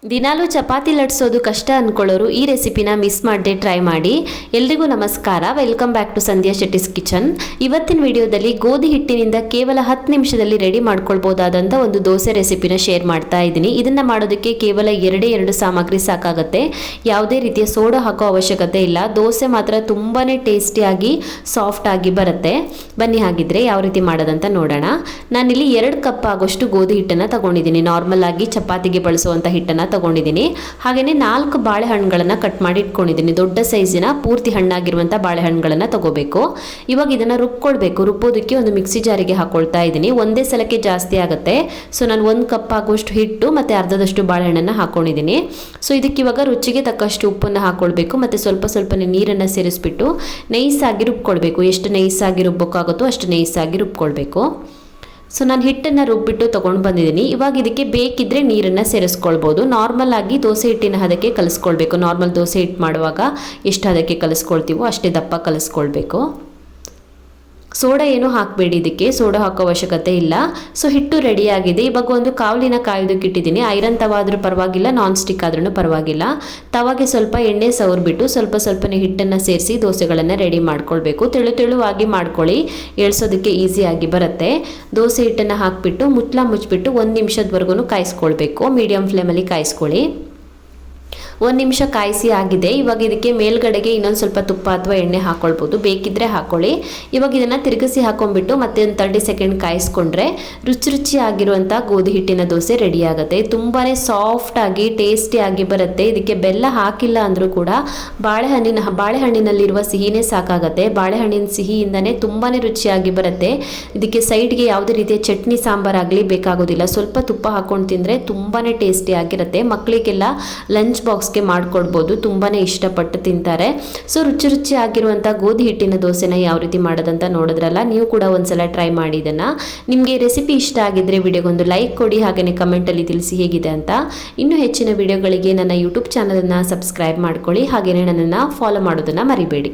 ದಿನಾಲೂ ಚಪಾತಿ ಲಟ್ಸೋದು ಕಷ್ಟ ಅಂದ್ಕೊಳ್ಳೋರು ಈ ರೆಸಿಪಿನ ಮಿಸ್ ಮಾಡದೆ ಟ್ರೈ ಮಾಡಿ. ಎಲ್ರಿಗೂ ನಮಸ್ಕಾರ, welcome back to Sandhya Shetty's kitchen. ಇವತ್ತಿನ ವಿಡಿಯೋದಲ್ಲಿ ಗೋಧಿ ಹಿಟ್ಟಿನಿಂದ ಕೇವಲ 10 ನಿಮಿಷದಲ್ಲಿ ರೆಡಿ ಮಾಡ್ಕೊಳ್ಬೋದಾದಂಥ ಒಂದು ದೋಸೆ ರೆಸಿಪಿನ ಶೇರ್ ಮಾಡ್ತಾ ಇದ್ದೀನಿ. ಇದನ್ನು ಮಾಡೋದಕ್ಕೆ ಕೇವಲ ಎರಡು ಸಾಮಗ್ರಿ ಸಾಕಾಗುತ್ತೆ. ಯಾವುದೇ ರೀತಿಯ ಸೋಡಾ ಹಾಕೋ ಅವಶ್ಯಕತೆ ಇಲ್ಲ. ದೋಸೆ ಮಾತ್ರ ತುಂಬಾ ಟೇಸ್ಟಿಯಾಗಿ ಸಾಫ್ಟ್ ಆಗಿ ಬರುತ್ತೆ. ಬನ್ನಿ ಹಾಗಿದ್ರೆ ಯಾವ ರೀತಿ ಮಾಡೋದಂತ ನೋಡೋಣ. ನಾನಿಲ್ಲಿ 2 ಕಪ್ ಆಗೋಷ್ಟು ಗೋಧಿ ಹಿಟ್ಟನ್ನು ತಗೊಂಡಿದ್ದೀನಿ. ನಾರ್ಮಲ್ ಆಗಿ ಚಪಾತಿಗೆ ಬಳಸುವಂಥ ಹಿಟ್ಟನ್ನು ತಗೊಂಡಿದ್ದೀನಿ. ಹಾಗೆಯೇ 4 ಬಾಳೆಹಣ್ಣುಗಳನ್ನು ಕಟ್ ಮಾಡಿ ಇಟ್ಕೊಂಡಿದ್ದೀನಿ. ದೊಡ್ಡ ಸೈಜಿನ ಪೂರ್ತಿ ಹಣ್ಣಾಗಿರುವಂಥ ಬಾಳೆಹಣ್ಣುಗಳನ್ನು ತಗೋಬೇಕು. ಇವಾಗ ಇದನ್ನು ರುಬ್ಕೊಳ್ಬೇಕು. ರುಬ್ಬೋದಕ್ಕೆ ಒಂದು ಮಿಕ್ಸಿ ಜಾರಿಗೆ ಹಾಕೊಳ್ತಾ ಇದ್ದೀನಿ. ಒಂದೇ ಸಲಕ್ಕೆ ಜಾಸ್ತಿ ಆಗುತ್ತೆ. ಸೊ ನಾನು 1 ಕಪ್ ಆಗುವಷ್ಟು ಹಿಟ್ಟು ಮತ್ತು ಅರ್ಧದಷ್ಟು ಬಾಳೆಹಣ್ಣನ್ನು ಹಾಕೊಂಡಿದ್ದೀನಿ. ಸೊ ಇದಕ್ಕೆ ಇವಾಗ ರುಚಿಗೆ ತಕ್ಕಷ್ಟು ಉಪ್ಪನ್ನು ಹಾಕೊಳ್ಬೇಕು ಮತ್ತು ಸ್ವಲ್ಪ ನೀರನ್ನು ಸೇರಿಸ್ಬಿಟ್ಟು ನೈಸಾಗಿ ರುಬ್ಕೊಳ್ಬೇಕು. ಎಷ್ಟು ನೈಸಾಗಿ ರುಬ್ಬೋಕ್ಕಾಗುತ್ತೋ ಅಷ್ಟು ನೈಸಾಗಿ ರುಬ್ಕೊಳ್ಬೇಕು. ಸೊ ನಾನು ಹಿಟ್ಟನ್ನು ರುಬ್ಬಿಟ್ಟು ತೊಗೊಂಡು ಬಂದಿದ್ದೀನಿ. ಇವಾಗ ಇದಕ್ಕೆ ಬೇಕಿದ್ದರೆ ನೀರನ್ನು ಸೇರಿಸ್ಕೊಳ್ಬೋದು. ನಾರ್ಮಲ್ ಆಗಿ ದೋಸೆ ಹಿಟ್ಟಿನ ಹದಕ್ಕೆ ಕಲಿಸ್ಕೊಳ್ಬೇಕು. ನಾರ್ಮಲ್ ದೋಸೆ ಹಿಟ್ಟು ಮಾಡುವಾಗ ಎಷ್ಟು ಹದಕ್ಕೆ ಕಲಿಸ್ಕೊಳ್ತೀವೋ ಅಷ್ಟೇ ದಪ್ಪ ಕಲಿಸ್ಕೊಳ್ಬೇಕು. ಸೋಡಾ ಏನೂ ಹಾಕಬೇಡಿ, ಇದಕ್ಕೆ ಸೋಡಾ ಹಾಕೋ ಅವಶ್ಯಕತೆ ಇಲ್ಲ. ಸೊ ಹಿಟ್ಟು ರೆಡಿಯಾಗಿದೆ. ಇವಾಗ ಒಂದು ಕಾವಲಿನ ಕಾಯೋದಕ್ಕೆ ಇಟ್ಟಿದ್ದೀನಿ. ಐರನ್ ತವ ಆದರೂ ಪರವಾಗಿಲ್ಲ, ನಾನ್ ಸ್ಟಿಕ್ ಆದ್ರೂ ಪರವಾಗಿಲ್ಲ. ತವಾಗೆ ಸ್ವಲ್ಪ ಎಣ್ಣೆ ಸವರ್ಬಿಟ್ಟು ಸ್ವಲ್ಪನೇ ಹಿಟ್ಟನ್ನು ಸೇರಿಸಿ ದೋಸೆಗಳನ್ನು ರೆಡಿ ಮಾಡ್ಕೊಳ್ಬೇಕು. ತೆಳುವಾಗಿ ಮಾಡ್ಕೊಳ್ಳಿ, ಎಳ್ಸೋದಕ್ಕೆ ಈಸಿಯಾಗಿ ಬರುತ್ತೆ. ದೋಸೆ ಹಿಟ್ಟನ್ನು ಹಾಕಿಬಿಟ್ಟು ಮುಚ್ಚಿಬಿಟ್ಟು 1 ನಿಮಿಷದವರೆಗೂ ಕಾಯಿಸ್ಕೊಳ್ಬೇಕು. ಮೀಡಿಯಮ್ ಫ್ಲೇಮಲ್ಲಿ ಕಾಯಿಸ್ಕೊಳ್ಳಿ. 1 ನಿಮಿಷ ಕಾಯಿಸಿ ಆಗಿದೆ. ಇವಾಗ ಇದಕ್ಕೆ ಮೇಲ್ಗಡೆಗೆ ಇನ್ನೊಂದು ಸ್ವಲ್ಪ ತುಪ್ಪ ಅಥವಾ ಎಣ್ಣೆ ಹಾಕೊಳ್ಬೋದು, ಬೇಕಿದ್ರೆ ಹಾಕೊಳ್ಳಿ. ಇವಾಗ ಇದನ್ನು ತಿರುಗಿಸಿ ಹಾಕೊಂಡ್ಬಿಟ್ಟು ಮತ್ತೆ ಒಂದು 30 ಸೆಕೆಂಡ್ ಕಾಯಿಸ್ಕೊಂಡ್ರೆ ರುಚಿ ಆಗಿರುವಂಥ ಗೋಧಿ ಹಿಟ್ಟಿನ ದೋಸೆ ರೆಡಿ ಆಗುತ್ತೆ. ತುಂಬಾ ಸಾಫ್ಟ್ ಆಗಿ ಟೇಸ್ಟಿಯಾಗಿ ಬರುತ್ತೆ. ಇದಕ್ಕೆ ಬೆಲ್ಲ ಹಾಕಿಲ್ಲ ಅಂದರೂ ಕೂಡ ಬಾಳೆಹಣ್ಣಿನಲ್ಲಿರುವ ಸಿಹಿನೇ ಸಾಕಾಗುತ್ತೆ. ಬಾಳೆಹಣ್ಣಿನ ಸಿಹಿಯಿಂದನೇ ತುಂಬಾ ರುಚಿಯಾಗಿ ಬರುತ್ತೆ. ಇದಕ್ಕೆ ಸೈಡ್ಗೆ ಯಾವುದೇ ರೀತಿಯ ಚಟ್ನಿ ಸಾಂಬಾರಾಗಲಿ ಬೇಕಾಗೋದಿಲ್ಲ. ಸ್ವಲ್ಪ ತುಪ್ಪ ಹಾಕೊಂಡು ತಿಂದರೆ ತುಂಬಾ ಟೇಸ್ಟಿಯಾಗಿರುತ್ತೆ. ಮಕ್ಕಳಿಗೆಲ್ಲ ಲಂಚ್ ಬಾಕ್ಸ್ಗೆ ಮಾಡ್ಕೊಡ್ಬೋದು, ತುಂಬಾ ಇಷ್ಟಪಟ್ಟು ತಿಂತಾರೆ. ಸೊ ರುಚಿ ಆಗಿರುವಂಥ ಗೋಧಿ ಹಿಟ್ಟಿನ ದೋಸೆನ ಯಾವ ರೀತಿ ಮಾಡೋದಂತ ನೋಡಿದ್ರಲ್ಲ, ನೀವು ಕೂಡ ಒಂದ್ಸಲ ಟ್ರೈ ಮಾಡಿ. ಇದನ್ನು ನಿಮಗೆ ರೆಸಿಪಿ ಇಷ್ಟ ಆಗಿದ್ರೆ ವಿಡಿಯೋಗೊಂದು ಲೈಕ್ ಕೊಡಿ, ಹಾಗೆಯೇ ಕಮೆಂಟಲ್ಲಿ ತಿಳಿಸಿ ಹೇಗಿದೆ ಅಂತ. ಇನ್ನೂ ಹೆಚ್ಚಿನ ವಿಡಿಯೋಗಳಿಗೆ ನನ್ನ ಯೂಟ್ಯೂಬ್ ಚಾನಲನ್ನು ಸಬ್ಸ್ಕ್ರೈಬ್ ಮಾಡ್ಕೊಳ್ಳಿ, ಹಾಗೆಯೇ ನನ್ನನ್ನು ಫಾಲೋ ಮಾಡೋದನ್ನು ಮರಿಬೇಡಿ.